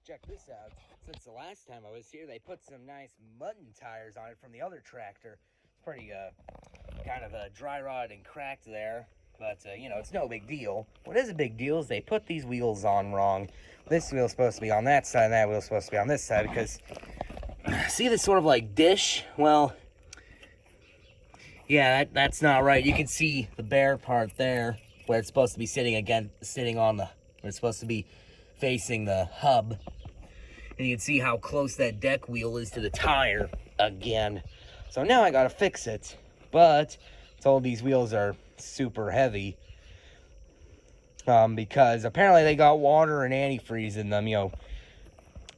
check this out. Since the last time I was here, they put some nice mutton tires on it from the other tractor. It's pretty, kind of dry rotted and cracked there. But, you know, it's no big deal. What is a big deal is they put these wheels on wrong. This wheel's supposed to be on that side, and that wheel's supposed to be on this side, because, see this sort of like dish? Well, yeah, that's not right. You can see the bare part there, where it's supposed to be sitting on the, where it's supposed to be facing the hub. And you can see how close that deck wheel is to the tire again. So now I gotta fix it. But I'm told these wheels are super heavy. Because apparently they got water and antifreeze in them, you know.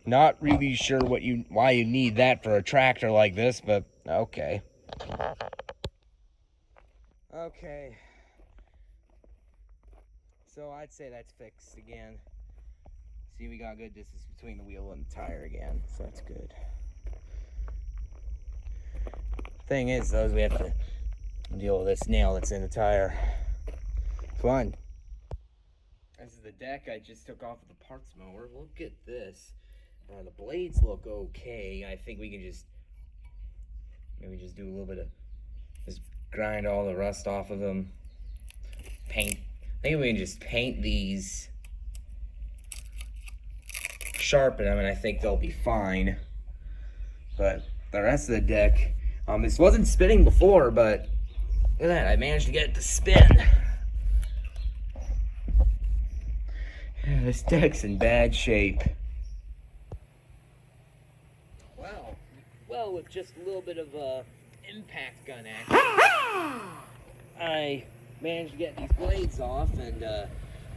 Not really sure why you need that for a tractor like this, but okay. Okay. So I'd say that's fixed again. See, we got good distance between the wheel and the tire again, so that's good. Thing is, though, is we have to deal with this nail that's in the tire. Fun. This is the deck I just took off of the parts mower. Look at this. The blades look okay. I think we can just maybe just do a little bit of, just grind all the rust off of them. Paint. I think we can just paint these, sharpen them, and I think they'll be fine. But the rest of the deck, this wasn't spinning before, but look at that, I managed to get it to spin. Yeah, this deck's in bad shape. Well, with just a little bit of impact gun action, I managed to get these blades off, and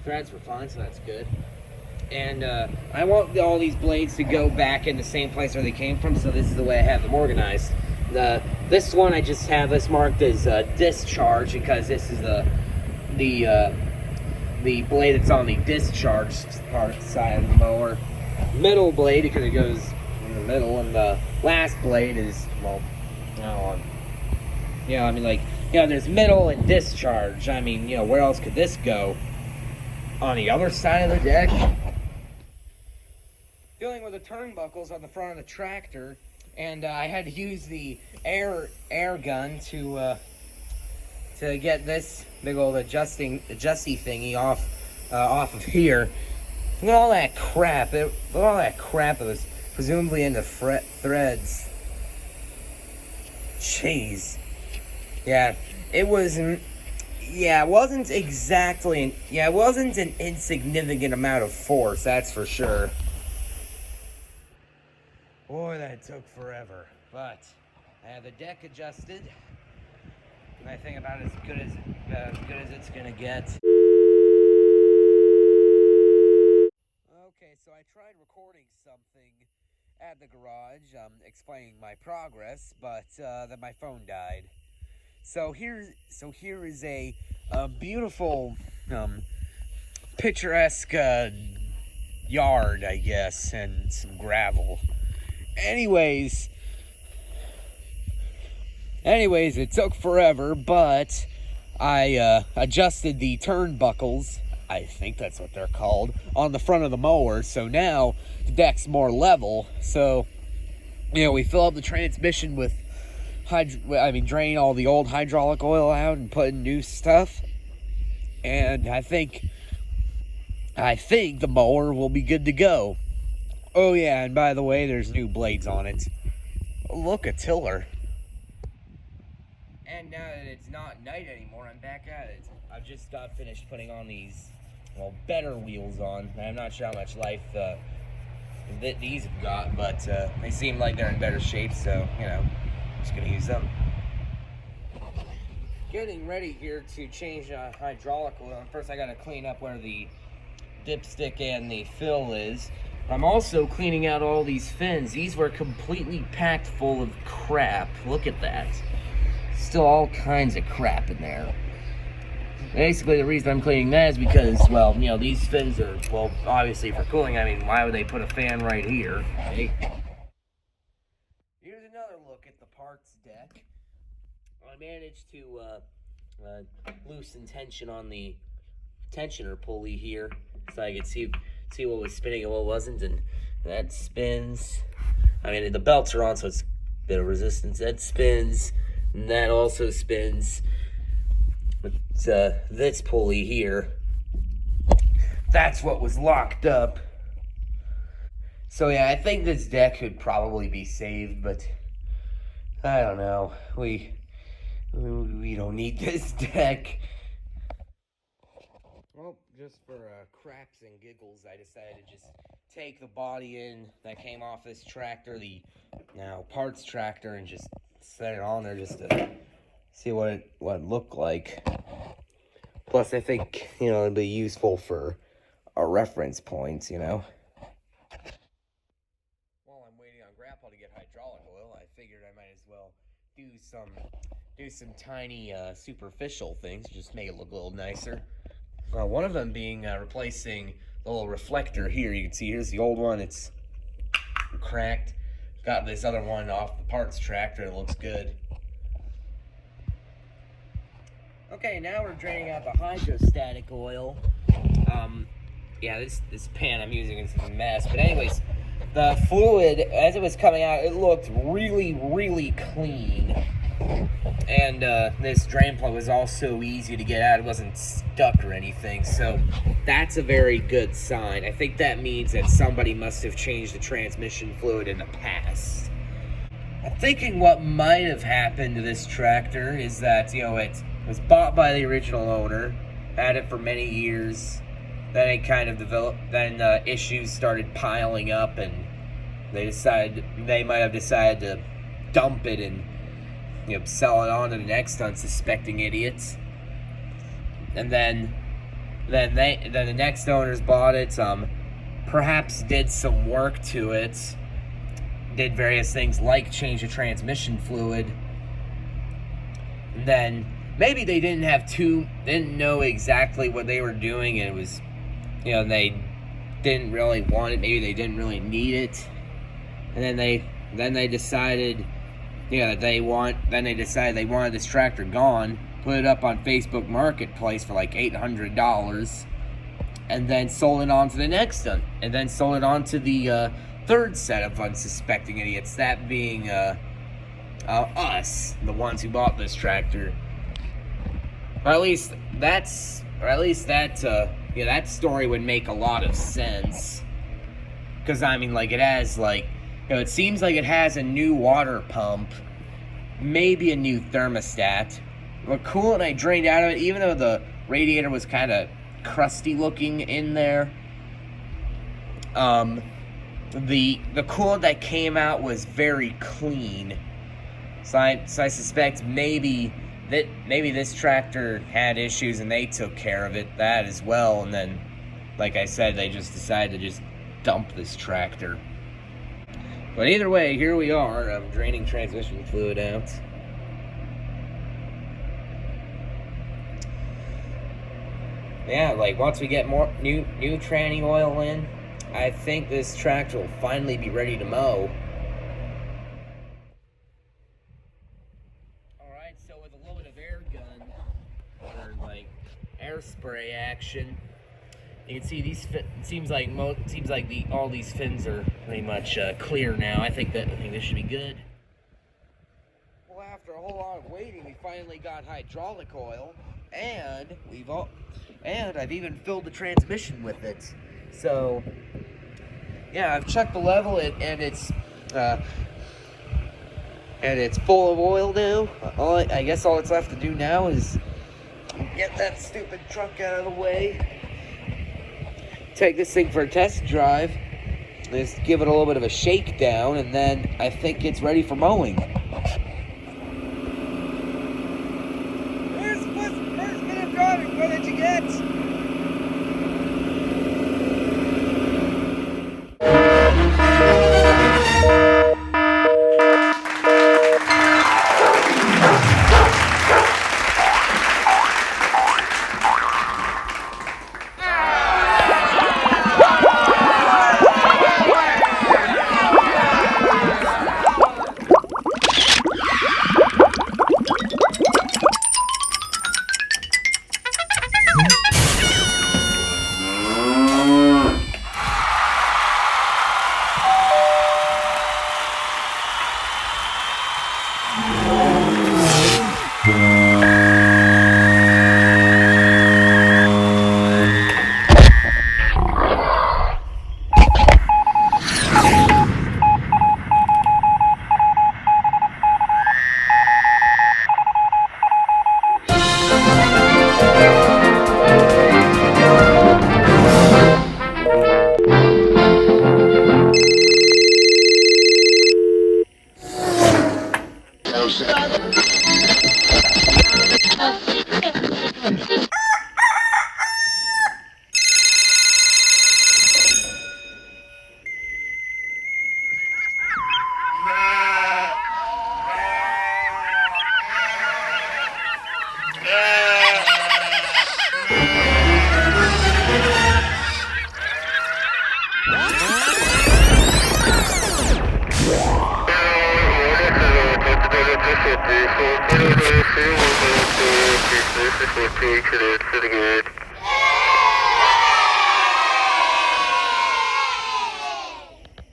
threads were fine, so that's good. And I want all these blades to go back in the same place where they came from, so this is the way I have them organized. This one I just have this marked as discharge, because this is the blade that's on the discharge part side of the mower. Middle blade, because it goes in the middle, and the last blade is, well, I mean, like, you know, there's middle and discharge. I mean, you know, where else could this go? On the other side of the deck? Dealing with the turnbuckles on the front of the tractor, and I had to use the air gun to get this big old adjusty thingy off of here. Look at all that crap. Look at all that crap that was presumably in the threads. Jeez. Yeah, it wasn't. Yeah, it wasn't exactly. Yeah, it wasn't an insignificant amount of force. That's for sure. Boy, that took forever. But I have the deck adjusted, and I think about as good as it's gonna get. Okay, so I tried recording something at the garage, explaining my progress, but then my phone died. So here is a beautiful, picturesque yard, I guess, and some gravel. Anyways, it took forever, but I adjusted the turnbuckles, I think that's what they're called, on the front of the mower, so now the deck's more level. So, you know, we fill up the transmission with drain all the old hydraulic oil out and put in new stuff, and I think the mower will be good to go. Oh yeah, and by the way, there's new blades on it. Oh, look, a tiller. And now that it's not night anymore, I'm back at it. I've just got finished putting on these, well, better wheels on. I'm not sure how much life these have got, but they seem like they're in better shape, so, you know, just gonna use them. Getting ready here to change hydraulic oil. First I gotta clean up where the dipstick and the fill is. I'm also cleaning out all these fins. These were completely packed full of crap. Look at that. Still all kinds of crap in there. Basically, the reason I'm cleaning that is because, well, you know, these fins are, well, obviously for cooling. I mean, why would they put a fan right here? Okay. Here's another look at the parts deck. I managed to loosen tension on the tensioner pulley here, so I could see what was spinning and what wasn't, and That spins. I mean, the belts are on, so it's a bit of resistance. That spins, and that also spins. But this pulley here, that's what was locked up. So yeah, I think this deck could probably be saved, but I don't know. We don't need this deck. Well, just for cracks and giggles, I decided to just take the body in that came off this tractor, the now parts tractor, and just set it on there just to see what it looked like. Plus, I think, you know, it'd be useful for a reference point, you know. While I'm waiting on Grandpa to get hydraulic oil, I figured I might as well do some tiny superficial things, just make it look a little nicer. One of them being replacing the little reflector here. You can see here's the old one. It's cracked. Got this other one off the parts tractor. It looks good. Okay, now we're draining out the hydrostatic oil. Yeah, this pan I'm using is a mess. But anyways, the fluid, as it was coming out, it looked really, really clean. And this drain plug was also easy to get out. It wasn't stuck or anything. So that's a very good sign. I think that means that somebody must have changed the transmission fluid in the past. I'm thinking what might have happened to this tractor is that, you know, it was bought by the original owner, had it for many years, then it kind of developed, then issues started piling up, and they might have decided to dump it and, you know, sell it on to the next unsuspecting idiots. And then the next owners bought it, perhaps did some work to it, did various things like change the transmission fluid, and then maybe they didn't know exactly what they were doing, and it was, you know, they didn't really want it, maybe they didn't really need it, and then they decided, you know, they decided they wanted this tractor gone, put it up on Facebook Marketplace for like $800, and then sold it on to the next one, and then sold it on to the third set of unsuspecting idiots, that being us, the ones who bought this tractor. Or at least that story would make a lot of sense. Because, I mean, like, it has, like, you know, it seems like it has a new water pump, maybe a new thermostat. The coolant I drained out of it, even though the radiator was kind of crusty looking in there, the coolant that came out was very clean. So I suspect maybe this tractor had issues and they took care of that as well, and then, like I said, they just decided to just dump this tractor. But either way, here we are. I'm draining transmission fluid out. Yeah, like, once we get more new tranny oil in, I think this tractor will finally be ready to mow. Alright, so with a little bit of air gun, or like air spray action, you can see these it seems like all these fins are pretty much clear now. I think this should be good. Well, after a whole lot of waiting, we finally got hydraulic oil, and I've even filled the transmission with it. So yeah, I've checked the level, and it's full of oil now. I guess all that's left to do now is get that stupid truck out of the way, take this thing for a test drive, just give it a little bit of a shakedown, and then I think it's ready for mowing. First minute driving, what did you get?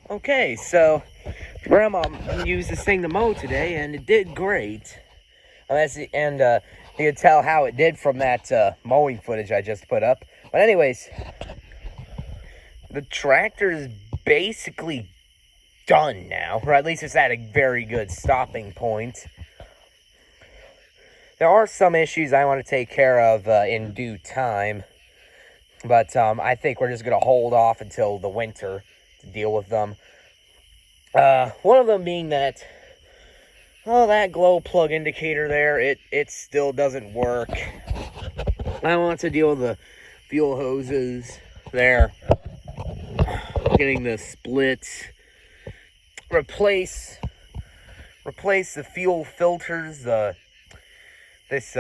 Okay, so Grandma used this thing to mow today, and it did great. And you can tell how it did from that mowing footage I just put up. But anyways, the tractor is basically done now, or at least it's at a very good stopping point. There are some issues I want to take care of in due time, but I think we're just going to hold off until the winter to deal with them. One of them being that, that glow plug indicator there, it still doesn't work. I want to deal with the fuel hoses there, getting the splits, replace the fuel filters, this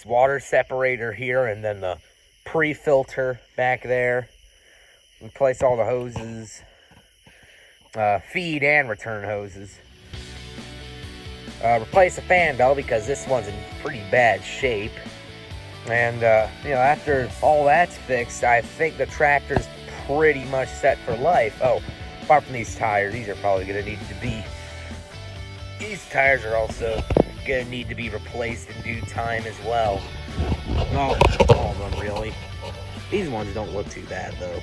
water separator here, and then the pre-filter back there. Replace all the hoses, feed and return hoses. Replace the fan belt because this one's in pretty bad shape. And after all that's fixed, I think the tractor's pretty much set for life. Oh, apart from these tires, these are probably going to need to be. These tires are also going to need to be replaced in due time as well. No, all of them really. These ones don't look too bad though.